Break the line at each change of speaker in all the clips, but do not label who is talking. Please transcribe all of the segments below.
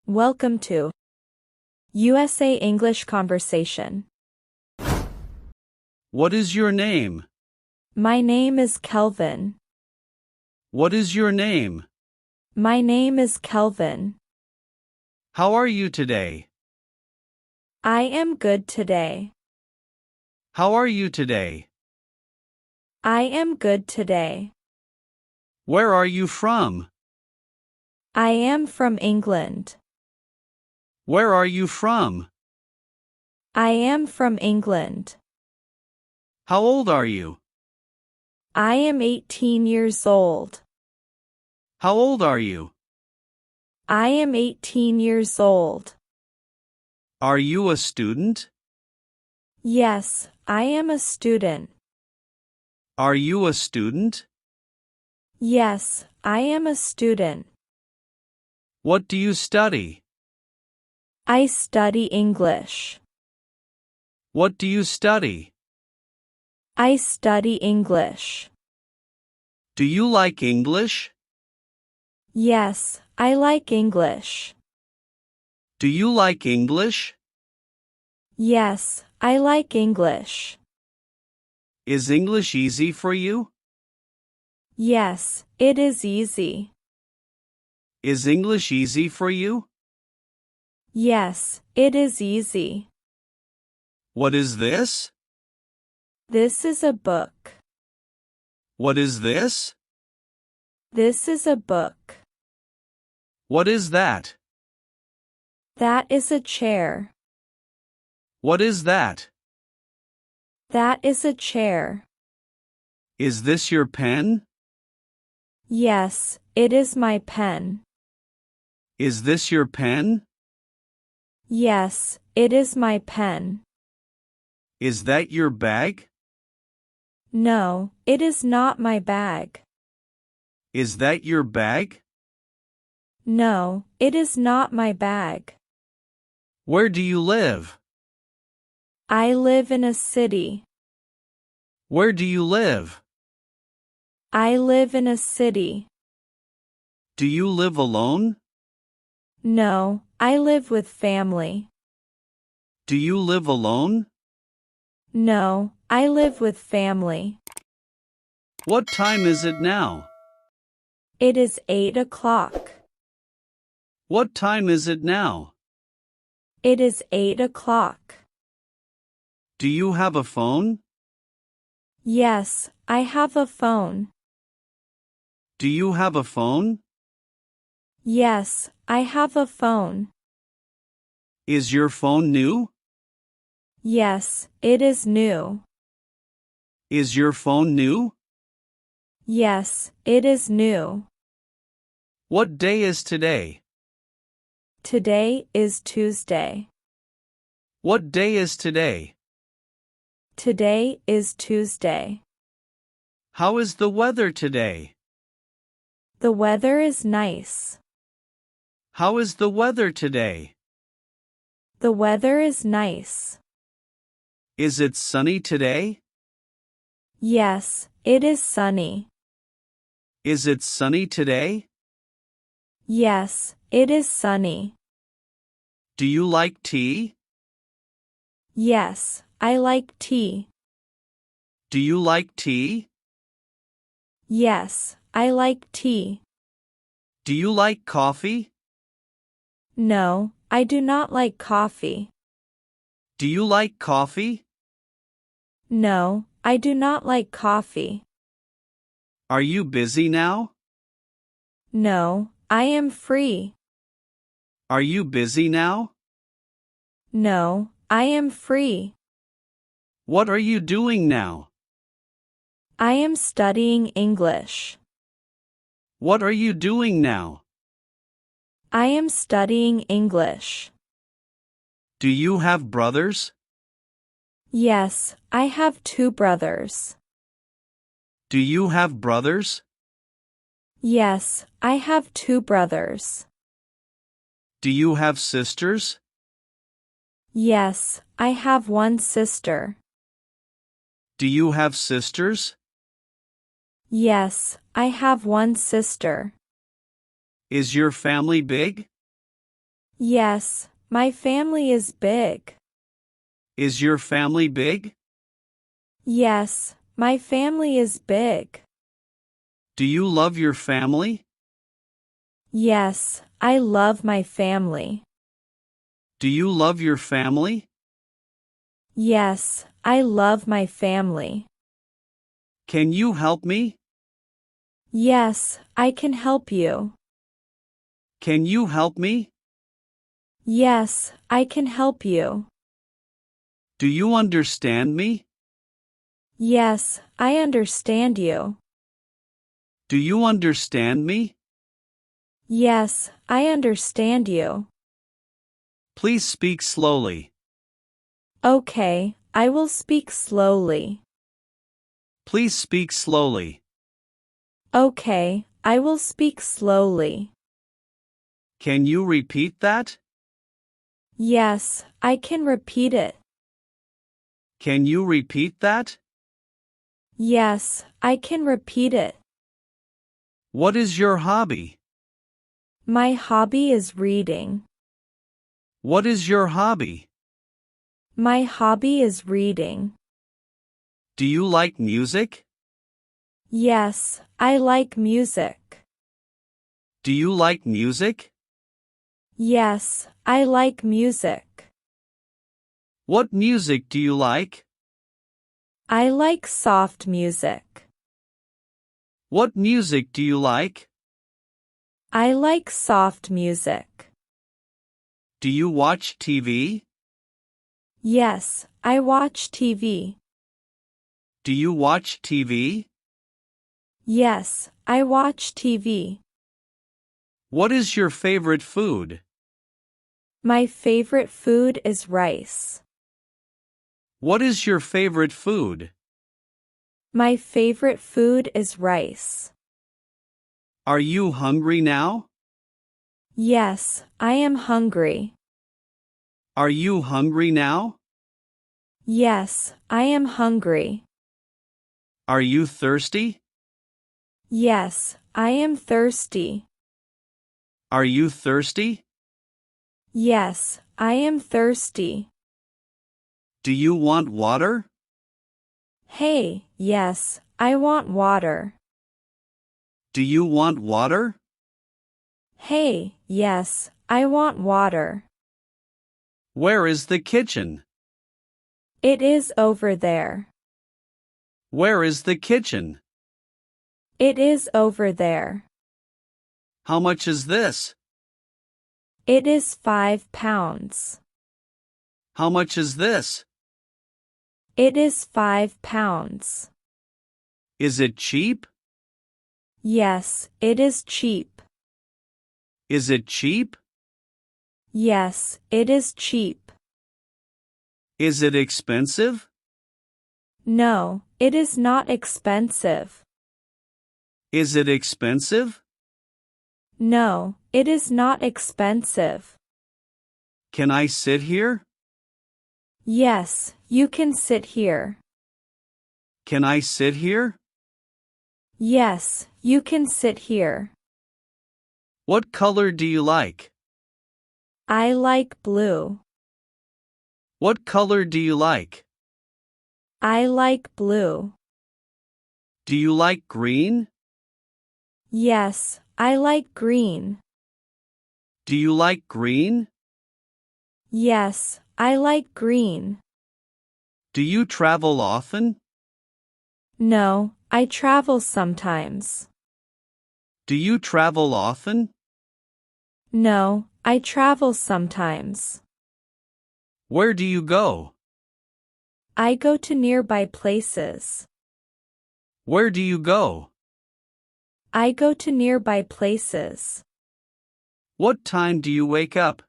Welcome to USA English Conversation.
What is your name?
My name is Kelvin.
What is your name?
My name is Kelvin.
How are you today?
I am good today.
How are you today?
I am good today.
Where are you from?
I am from England.
Where are you from?
I am from England.
How old are you?
I am 18 years old.
How old are you?
I am 18 years old.
Are you a student?
Yes, I am a student.
Are you a student?
Yes, I am a student.
What do you study?
I study English.
What do you study?
I study English.
Do you like English?
Yes, I like English.
Do you like English?
Yes, I like English.
Is English easy for you?
Yes, it is easy.
Is English easy for you?
Yes, it is easy.
What is this?
This is a book.
What is this?
This is a book.
What is that?
That is a chair.
What is that?
That is a chair.
Is this your pen?
Yes, it is my pen.
Is this your pen?
Yes, it is my pen.
Is that your bag?
No, it is not my bag.
Is that your bag?
No, it is not my bag.
Where do you live?
I live in a city.
Where do you live?
I live in a city.
Do you live alone?
No, I live with family.
Do you live alone?
No, I live with family.
What time is it now?
It is 8 o'clock.
What time is it now?
It is 8 o'clock.
Do you have a phone?
Yes, I have a phone.
Do you have a phone?
Yes, I have a phone.
Is your phone new?
Yes, it is new.
Is your phone new?
Yes, it is new.
What day is today?
Today is Tuesday.
What day is today?
Today is Tuesday.
How is the weather today?
The weather is nice.
How is the weather today?
The weather is nice.
Is it sunny today?
Yes, it is sunny.
Is it sunny today?
Yes, it is sunny.
Do you like tea?
Yes, I like tea.
Do you like tea?
Yes, I like tea.
Do you like coffee?
No, I do not like coffee.
Do you like coffee?
No, I do not like coffee.
Are you busy now?
No, I am free.
Are you busy now?
No, I am free.
What are you doing now?
I am studying English.
What are you doing now?
I am studying English.
Do you have brothers?
Yes, I have 2 brothers.
Do you have brothers?
Yes, I have 2 brothers.
Do you have sisters?
Yes, I have 1 sister.
Do you have sisters?
Yes, I have 1 sister.
Is your family big?
Yes, my family is big.
Is your family big?
Yes, my family is big.
Do you love your family?
Yes, I love my family.
Do you love your family?
Yes, I love my family.
Can you help me?
Yes, I can help you.
Can you help me?
Yes, I can help you.
Do you understand me?
Yes, I understand you.
Do you understand me?
Yes, I understand you.
Please speak slowly.
Okay, I will speak slowly.
Please speak slowly.
Okay, I will speak slowly.
Can you repeat that?
Yes, I can repeat it.
Can you repeat that?
Yes, I can repeat it.
What is your hobby?
My hobby is reading.
What is your hobby?
My hobby is reading.
Do you like music?
Yes, I like music.
Do you like music?
Yes, I like music.
What music do you like?
I like soft music.
What music do you like?
I like soft music.
Do you watch TV?
Yes, I watch TV.
Do you watch TV?
Yes, I watch TV.
What is your favorite food?
My favorite food is rice.
What is your favorite food?
My favorite food is rice.
Are you hungry now?
Yes, I am hungry.
Are you hungry now?
Yes, I am hungry.
Are you thirsty?
Yes, I am thirsty.
Are you thirsty?
Yes, I am thirsty.
Do you want water?
Hey, yes, I want water.
Do you want water?
Hey, yes, I want water.
Where is the kitchen?
It is over there.
Where is the kitchen?
It is over there.
How much is this?
It is 5 pounds.
How much is this?
It is 5 pounds.
Is it cheap?
Yes, it is cheap.
Is it cheap?
Yes, it is cheap.
Is it expensive?
No, it is not expensive.
Is it expensive?
No, it is not expensive.
Can I sit here?
Yes, you can sit here.
Can I sit here?
Yes, you can sit here.
What color do you like?
I like blue.
What color do you like?
I like blue.
Do you like green?
Yes, I like green.
Do you like green?
Yes, I like green.
Do you travel often?
No, I travel sometimes.
Do you travel often?
No, I travel sometimes.
Where do you go?
I go to nearby places.
Where do you go?
I go to nearby places.
What time do you wake up?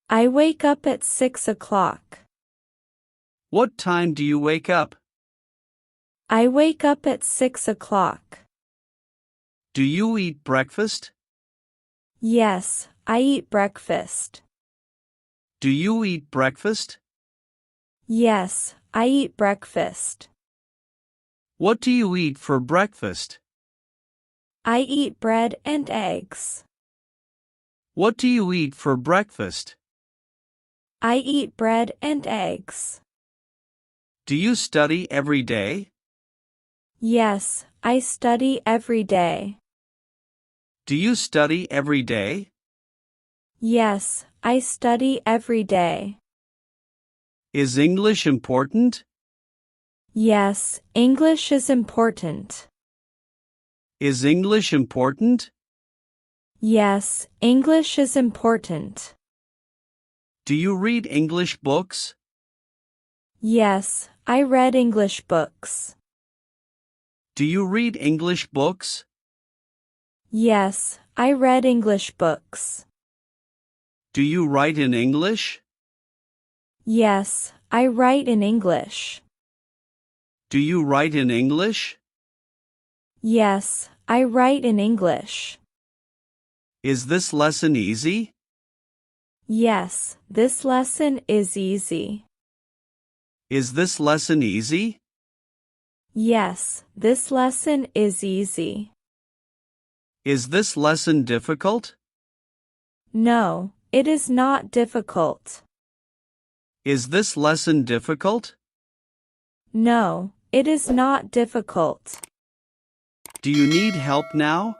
I wake up at 6 o'clock.
What time do you wake up?
I wake up at 6 o'clock.
Do you eat breakfast?
Yes, I eat breakfast.
Do you eat breakfast?
Yes, I eat breakfast.
What do you eat for breakfast?
I eat bread and eggs.
What do you eat for breakfast?
I eat bread and eggs.
Do you study every day?
Yes, I study every day.
Do you study every day?
Yes, I study every day.
Is English important?
Yes, English is important.
Is English important?
Yes, English is important.
Do you read English books?
Yes, I read English books.
Do you read English books?
Yes, I read English books.
Do you write in English?
Yes, I write in English.
Do you write in English?
Yes, I write in English.
Is this lesson easy?
Yes, this lesson is easy.
Is this lesson easy?
Yes, this lesson is easy.
Is this lesson difficult?
No, it is not difficult.
Is this lesson difficult?
No, it is not difficult.
Do you need help now?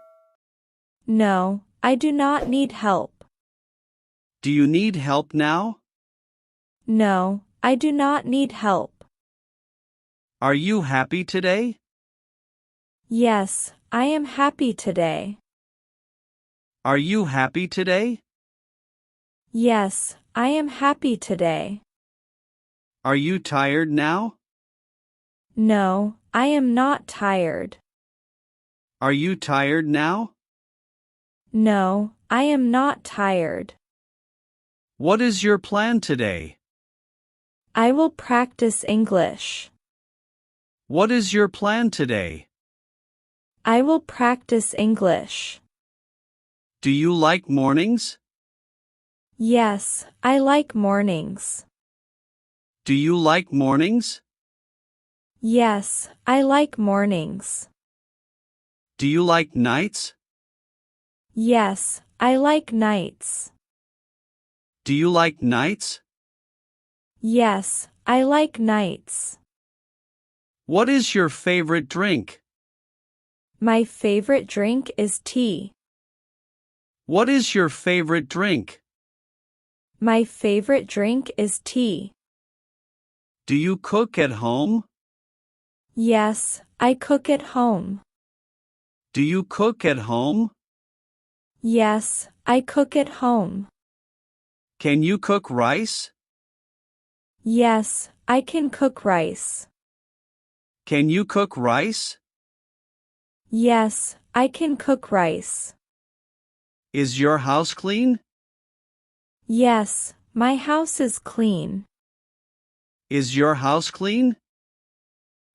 No, I do not need help.
Do you need help now?
No, I do not need help.
Are you happy today?
Yes, I am happy today.
Are you happy today?
Yes, I am happy today.
Are you tired now?
No, I am not tired.
Are you tired now?
No, I am not tired.
What is your plan today?
I will practice English.
What is your plan today?
I will practice English.
Do you like mornings?
Yes, I like mornings.
Do you like mornings?
Yes, I like mornings.
Do you like nights?
Yes, I like nights.
Do you like nights?
Yes, I like nights.
What is your favorite drink?
My favorite drink is tea.
What is your favorite drink?
My favorite drink is tea.
Do you cook at home?
Yes, I cook at home.
Do you cook at home?
Yes, I cook at home.
Can you cook rice?
Yes, I can cook rice.
Can you cook rice?
Yes, I can cook rice.
Is your house clean?
Yes, my house is clean.
Is your house clean?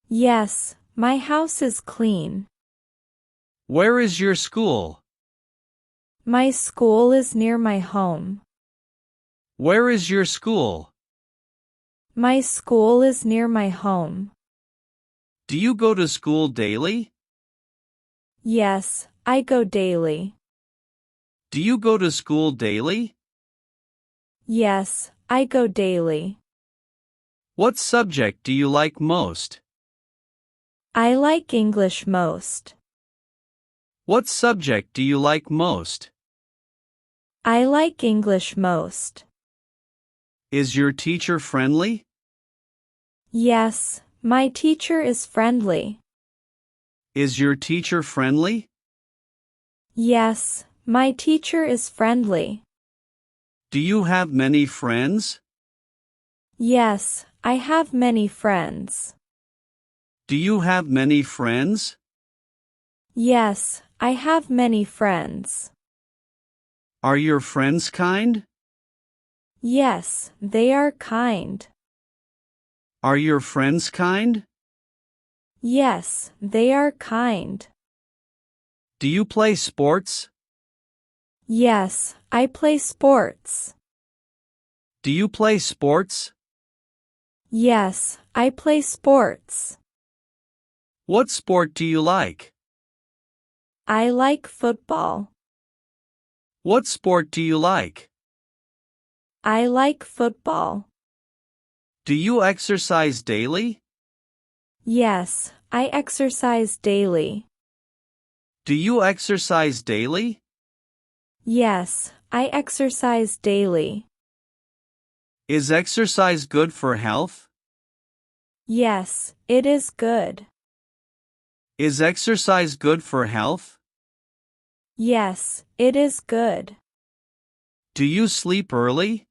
Yes, my house is clean.
Where is your school?
My school is near my home.
Where is your school?
My school is near my home.
Do you go to school daily?
Yes, I go daily.
Do you go to school daily?
Yes, I go daily.
What subject do you like most?
I like English most.
What subject do you like most?
I like English most.
Is your teacher friendly?
Yes, my teacher is friendly.
Is your teacher friendly?
Yes, my teacher is friendly.
Do you have many friends?
Yes, I have many friends.
Do you have many friends?
Yes, I have many friends.
Are your friends kind?
Yes, they are kind.
Are your friends kind?
Yes, they are kind.
Do you play sports?
Yes, I play sports.
Do you play sports?
Yes, I play sports.
What sport do you like?
I like football.
What sport do you like?
I like football.
Do you exercise daily?
Yes, I exercise daily.
Do you exercise daily?
Yes, I exercise daily.
Is exercise good for health?
Yes, it is good.
Is exercise good for health?
Yes, it is good.
Do you sleep early?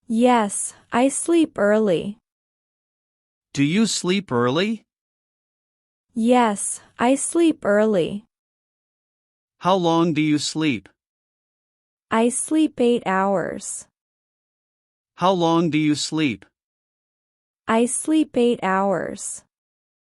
Yes, I sleep early.
Do you sleep early?
Yes, I sleep early.
How long do you sleep?
I sleep 8 hours.
How long do you sleep?
I sleep 8 hours.